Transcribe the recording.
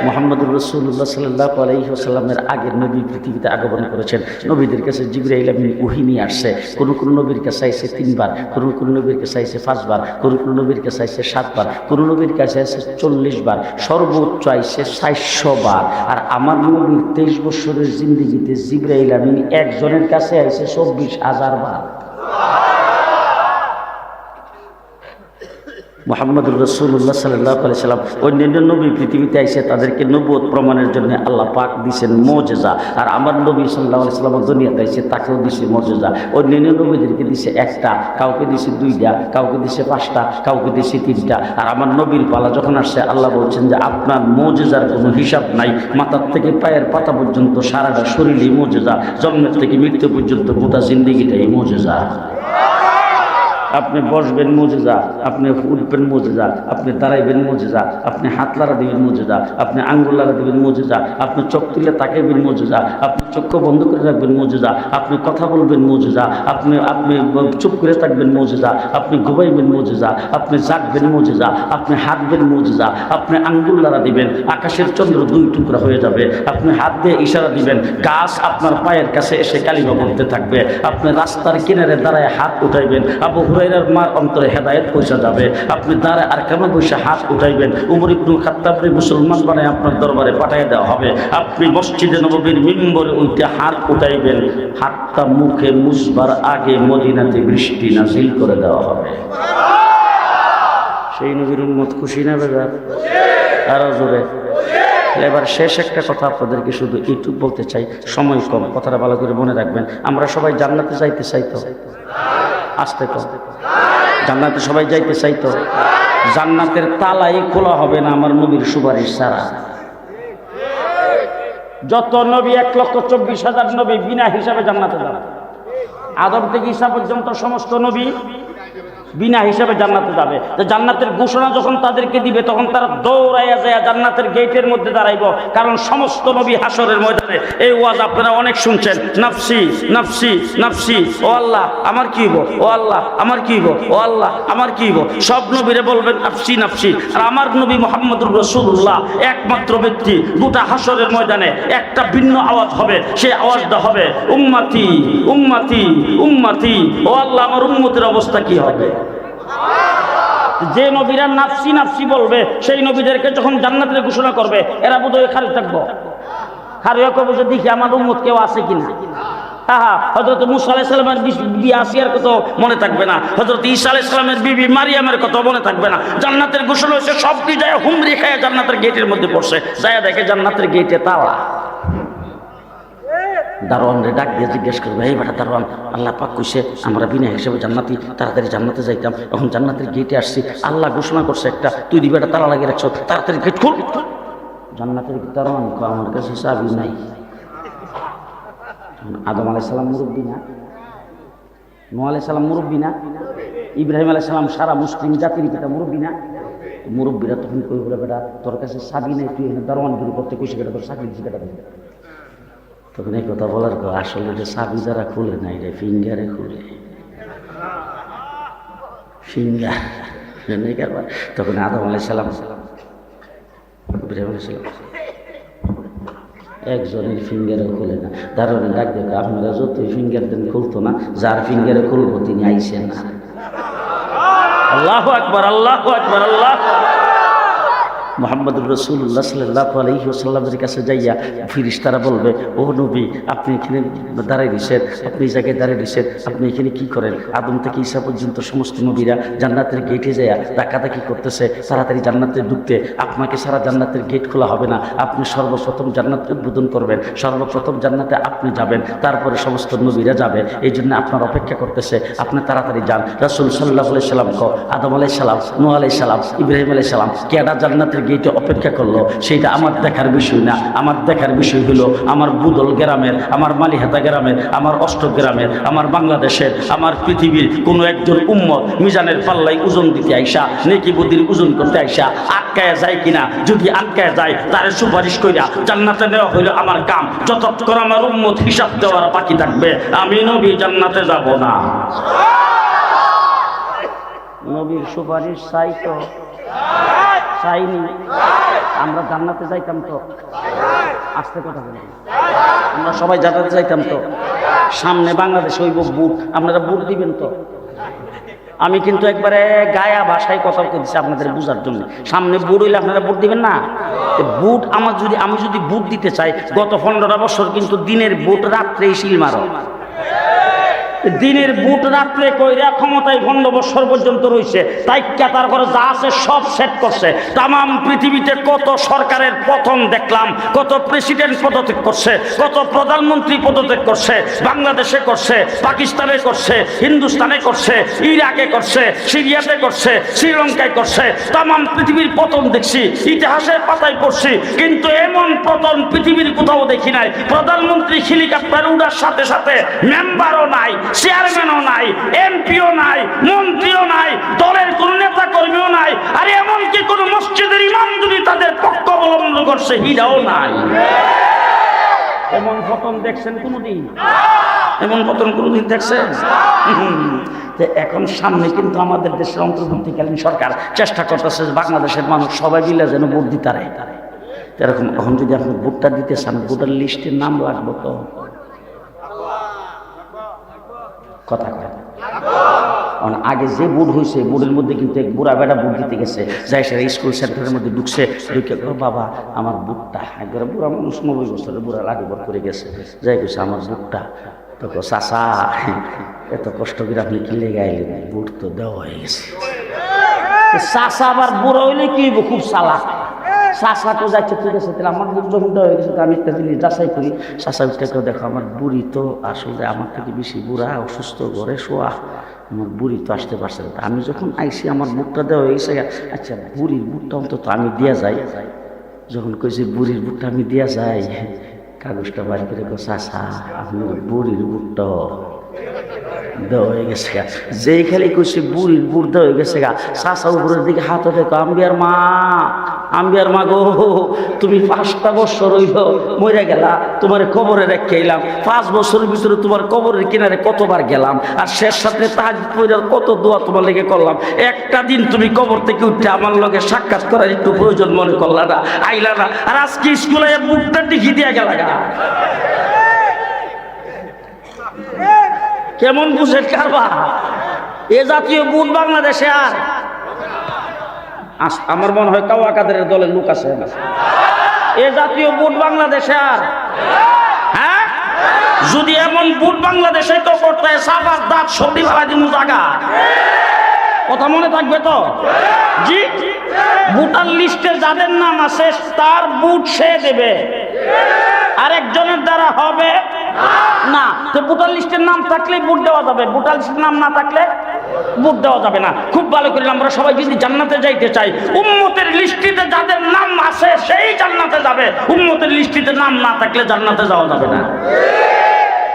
মুহাম্মদুর রাসূলুল্লাহ সাল্লাল্লাহু আলাইহি ওয়াসাল্লামের আগের নবী পৃথিবীতে আগমন করেছেন। নবীদের কাছে জিবরাইল আমিন ওহী নিয়ে আসছে। কোন কোন নবীর কাছে আইছে 3 বার, কোন কোন নবীর কাছে আইছে 5 বার, কোন কোন নবীর কাছে আইছে 7 বার, কোন নবীর কাছে আইছে 40 বার, সর্বোচ্চ আইছে 400 বার। আর আমার নবীর 23 বছরের জিন্দেগিতে জিবরাইল আমিন একজনের কাছে আইছে 24,000 বার। মুহাম্মদুর রাসূলুল্লাহ সাল্লাল্লাহু আলাইহি সাল্লাম অন্যান্য নবী পৃথিবীতে আইসে তাদেরকে নবুয়ত প্রমাণের জন্য আল্লাহ পাক দিয়েছেন মুজিজা। আর আমার নবী সাল্লাল্লাহু আলাইহি সাল্লাম দুনিয়াতে আইসে তাকেও দিয়েছে মুজিজা। অন্যান্য নবীদেরকে দিয়েছে একটা, কাউকে দিয়েছে 2টা, কাউকে দিয়েছে 5টা, কাউকে দিয়েছে 3টা। আর আমার নবীর পালা যখন আসছে আল্লাহ বলছেন যে আপনার মুজিজার কোনো হিসাব নাই। মাথার থেকে পায়ের পাতা পর্যন্ত সারাটা শরীরই মুজিজা, জন্মের থেকে মৃত্যু পর্যন্ত গোটা জিন্দেগিটাই মুজিজা। আপনি বসবেন মুজিজা, আপনি উঠবেন মুজিজা, আপনি দাঁড়াইবেন মুজিজা, আপনি হাত লাড়া দিবেন মুজিজা, আপনি আঙ্গুল লাড়া দিবেন মুজিজা, আপনি চোখ তুলে তাকাইবেন মুজিজা, আপনি চক্ষু বন্ধ করে রাখবেন মুজিজা, আপনি কথা বলবেন মুজিজা, আপনি চুপ করে থাকবেন মুজিজা, আপনি ঘুমাইবেন মুজিজা, আপনি জাগবেন মুজিজা, আপনি হাঁটবেন মুজিজা, আপনি আঙ্গুল লাড়া দিবেন, আকাশের চন্দ্র 2 টুকরা হয়ে যাবে, আপনি হাত দিয়ে ইশারা দিবেন, গাছ আপনার পায়ের কাছে এসে কালিমা বলতে থাকবে, আপনি রাস্তার কিনারে দাঁড়ায় হাত উঠাইবেন, আবু হুরায়রার মার অন্তরে হেদায়েত পৌঁছে যাবে, আপনি দাঁড়ায় আর কেন বসে হাত উঠাইবেন, উমর ইবনুল খাত্তাবকে মুসলমান বানায় আপনার দরবারে পাঠিয়ে দেওয়া হবে, আপনি মসজিদে নববীর মিম্বরে উঠে হাত উঠাইবেন, হাতটা মুখে মুছবার আগে মদিনাতে বৃষ্টি নাজিল করে দেওয়া হবে। সেই নবীর উম্মত খুশি না বেজা? আরো জোরে। এবার শেষ একটা কথা আপনাদেরকে শুধু এইটুকু বলতে চাই, সময় কম, কথাটা ভালো করে মনে রাখবেন। আমরা সবাই জান্নাতে যাইতে চাই তো? আসতে তো জান্নাতে সবাই যাইতে চাই তো? জান্নাতের তালাই খোলা হবে না আমার নবীর সুপারিশ ছাড়া। যত নবী 1,24,000 নবী বিনা হিসাবে জান্নাতে যাবে। আদম থেকে ঈসা পর্যন্ত সমস্ত নবী বিনা হিসাবে জান্নাতে যাবে। তো জান্নাতের ঘোষণা যখন তাদেরকে দিবে তখন তারা দৌড়াইয়া যায় জান্নাতের গেটের মধ্যে দাঁড়াইব। কারণ সমস্ত নবী হাসরের ময়দানে এই ওয়াজ আপনারা অনেক শুনছেন, নাফসি নাফসি নাফসি, ও আল্লাহ আমার কি হইব, ও আল্লাহ আমার কি হইব, ও আল্লাহ আমার কি হইব। সব নবীরে বলবেন নাফসি নাফসি। আর আমার নবী মুহাম্মদুর রাসূলুল্লাহ একমাত্র ব্যক্তি, গোটা হাসরের ময়দানে একটা ভিন্ন আওয়াজ হবে। সেই আওয়াজটা হবে উম্মতি উম্মতি উম্মতি। ও আল্লাহ আমার উম্মতের অবস্থা কি হবে? যে নবীরা নাফসি নাফসি বলবে সেই নবীদেরকে যখন জান্নাতের ঘোষণা করবে এরা বোধহয় খালি থাকবো, খারিয়া কবে যে দেখি আমার উম্মত কেউ আছে কিনা। হযরত মুসা আলাইহিস সালামের বিবি আসিয়ার কথা মনে থাকবে না, হযরত ঈসা আলাইহিস সালামের বিবি মারিয়ামের কথা মনে থাকবে না। জান্নাতের ঘোষণা হয়েছে, সব কি যায় হুমরি খায় জান্নাতের গেটের মধ্যে পড়ছে, যায় দেখে জান্নাতের গেটে তালা। দারোয়ান রে ডাক দিয়ে জিজ্ঞেস করবে, এই বেটা দারোয়ান, আল্লাহ পাক কইছে আমরা বিনা হিসেবে জান্নাতি, তাড়াতাড়ি জান্নাতে যাইতাম, এখন জান্নাতের গেটে আসছি, আল্লাহ ঘোষণা করছে একটা, তুই দিবে টাকা লাগিয়ে রাখছ, তাড়াতাড়ি গেট খুল। জান্নাতের দারোয়ান আমার কাছে চাবি নাই। আদম আলাইহিস সালাম মুরব্বী না? নূহ আলাইহিস সালাম মুরব্বী না? ইব্রাহিম আলাইহিস সালাম সারা মুসলিম জাতির পিতা মুরব্বী না? মুরব্বীরা তখন কই বলে, বেটা তোর কাছে চাবি নেই, তুই এখানে দারোয়ানগিরি করতে কইছে, বেটা তোর চাকরি দিচ্ছে, বেটা তখন এই কথা বলার পর আসলে যে চাবি যারা খুলে নাই রে, ফিঙ্গারে খুলে, ফিঙ্গার। তখন আদম আলাইহিস সালাম ইব্রাহিম আলাইহিস সালাম একজনের ফিঙ্গারে খুলে না। দারোয়ান ডাক দেখো, আপনারা যতই ফিঙ্গার দেন খুলতো না, যার ফিঙ্গারে খুলবো তিনি আইসেন না। আল্লাহু আকবার, আল্লাহু আকবার, আল্লাহ। মুহাম্মদুর রাসূলুল্লাহ সাল্লাল্লাহু আলাইহি ওয়াসাল্লামের কাছে যাইয়া ফেরেশতারা বলবে, ও নবী আপনি এখানে দাঁড়ায় দিয়েছেন, আপনি এই জায়গায় দাঁড়িয়ে দিয়েছেন, আপনি এখানে কি করেন? আদম থেকে ঈসা পর্যন্ত সমস্ত নবীরা জান্নাতের গেটে যাইয়া ধাক্কাধাক্কি করতেছে, তাড়াতাড়ি জান্নাতে ঢুকতে, আপনাকে সারা জান্নাতের গেট খোলা হবে না, আপনি সর্বপ্রথম জান্নাত উদ্বোধন করবেন, সর্বপ্রথম জান্নাতে আপনি যাবেন, তারপরে সমস্ত নবীরা যাবে, এই জন্য আপনার অপেক্ষা করতেছে, আপনি তাড়াতাড়ি যান। রাসূল সাল্লাল্লাহু আলাইহি সাল্লাম কো আদম আলাইহিস সালাম, নূহ আলাইহিস সালাম, ইব্রাহিম আলাইহিস সালাম কেডা জান্নাতের গেটে অপেক্ষা করলো সেটা আমার দেখার বিষয় না। আমার দেখার বিষয় হলো আমার বুদল গ্রামের, আমার মালিহাতা গ্রামের, আমার অষ্ট গ্রামের, আমার বাংলাদেশের, আমার পৃথিবীর কোনো একজন উম্মত মিজানের পাল্লাই ওজন দিতে আইসা, নেকি বুদ্ধির ওজন করতে আইসা আটকায় যায় কিনা। যদি আটকায় যায় তারে সুপারিশ কইরা জান্নাতে নেওয়া হইলো আমার কাম। যতক্ষণ আমার উম্মত হিসাব দেওয়ার বাকি থাকবে আমি নবী জান্নাতে যাব না। নবীর সুপারিশ চাই তো? চাইনি। আমরা জান্নাতে যাইতাম তো, আস্তে কথা বলি, আমরা সবাই জান্নাতে যাইতাম তো। সামনে বাংলাদেশে হইব বুট, আপনারা বুট দিবেন তো? আমি কিন্তু একবারে গায়া ভাষায় কথা বলছি আপনাদের বোঝার জন্য। সামনে বুট হইলে আপনারা বুট দিবেন না? বুট আমি যদি বুট দিতে চাই, গত 15 বছর কিন্তু দিনের বুট রাত্রেই শিল মারো। দিনের বুট রাত্রে কইরা ক্ষমতায় 15 বছর পর্যন্ত রয়েছে, তাই তার করে যা আছে সব সেট করছে। তাম পৃথিবীতে কত সরকারের পতন দেখলাম, কত প্রেসিডেন্ট পদত্যাগ করছে, কত প্রধানমন্ত্রী পদত্যাগ করছে, বাংলাদেশে করছে, পাকিস্তানে করছে, হিন্দুস্তানে করছে, ইরাকে করছে, সিরিয়াতে করছে, শ্রীলঙ্কায় করছে। তাম পৃথিবীর পতন দেখছি, ইতিহাসের পাতায় পড়ছি, কিন্তু এমন পতন পৃথিবীর কোথাও দেখি নাই। প্রধানমন্ত্রী হেলিকপ্টার উড়ার সাথে সাথে মেম্বারও নাই, চেয়ারম্যানও নাই, এমপিও নাই, মন্ত্রীও নাই, দলের কোন নেতা কর্মীও নাই, আর এমনকি কোন মসজিদের ইমাম যদি তাদের পক্ষ অবলম্বন করছে হীরাও নাই। এমন পতন দেখছেন কোনদিন? এমন পতন কোনদিন দেখছেন? এখন সামনে কিন্তু আমাদের দেশের অন্তর্বর্তীকালীন সরকার চেষ্টা করতেছে বাংলাদেশের মানুষ সবাই মিলে যেন ভোট দিতে পারে। এরকম এখন যদি আপনি ভোটটা দিতে চান, ভোটার লিস্টের নাম লাগবে তো কথা কয়। আগে যে বুট হয়েছে, বুটের মধ্যে কিন্তু এক বুড়া বেড়া বুট দিতে গেছে, যাই সে স্কুল সেন্টারের মধ্যে ঢুকছে, ঢুকে বাবা আমার বুটটা, একবারে বুড়া মানুষ 90 বছরের বুড়া লাঠি ভর করে গেছে, যাই গেছে আমার বুটটা। তো চাচা এত কষ্ট করে আপনি কিনে গাইলেন, বুট তো দেওয়া হয়ে গেছে। চাচা আবার বুড়ো হইলে কি খুব চালাক, চাষা তো যাচ্ছে, ঠিক আছে তাহলে আমার বুট যখন দেওয়া হয়ে গেছে, আমি একটা জিনিস যাচাই করি, চাষা উঠে দেখো আমার বুড়ি তো আসলে আমার থেকে বেশি বুড়া, অসুস্থ, ঘরে শোয়া, আমার বুড়ি তো আসতে পারছে না। আমি যখন আইসি আমার বুটটা দেওয়া হয়ে গেছে, আচ্ছা বুড়ির বুটটা অন্তত আমি দিয়া যাই। যখন কইছি বুড়ির বুটটা আমি দিয়া যাই, কাগজটা বাড়ি করে চাষা আপনার বুড়ির বুটটা দেওয়া হয়ে গেছে গা। যেই খালি কইছি বুড়ির বুট দেওয়া হয়ে গেছে গা, চাষা উপরের দিকে হাত দেখো, আম্বিয়ার মা গো, তুমি 5টা বছর হইল মরে গেলা, তোমার কবরে রেখে এলাম। 5 বছরের ভিতরে তোমার কবরের কিনারে কতবার গেলাম, আর শেষ সাথে তাহাজ্জুদ পড়ে কত দোয়া তোমার লেগে করলাম। একটা দিন তুমি কবর থেকে উঠে আমার লগে সাক্ষাৎ করার একটু প্রয়োজন মনে করলা না, আইলা না, আর আজকে স্কুলে বুকটা টিকি দিয়া গেলা গা। কেমন বুঝে কারবা? এ জাতীয় বুট বাংলাদেশে আর আমার মনে হয় কাওয়া কাদের দলের লোক আছে। এ জাতীয় বুট বাংলাদেশে আর, হ্যাঁ, যদি এমন বুট বাংলাদেশে কেউ করতে হয়, সাফার দাঁত সবজি ভাড়া দিমু জায়গা। কথা মনে থাকবে তো? জি, ভোটার লিস্টে যাদের নাম আছে তার বুট সে দেবে, আরেকজনের দ্বারা হবে না। তো ভোটার লিস্টের নাম থাকলে ভোট দেওয়া যাবে, ভোটার লিস্টের নাম না থাকলে ভোট দেওয়া যাবে না। খুব ভালো করে আমরা সবাই যদি জান্নাতে যাইতে চাই, উম্মতের লিস্টিতে যাদের নাম আছে সেই জান্নাতে যাবে, উম্মতের লিস্টিতে নাম না থাকলে জান্নাতে যাওয়া যাবে না।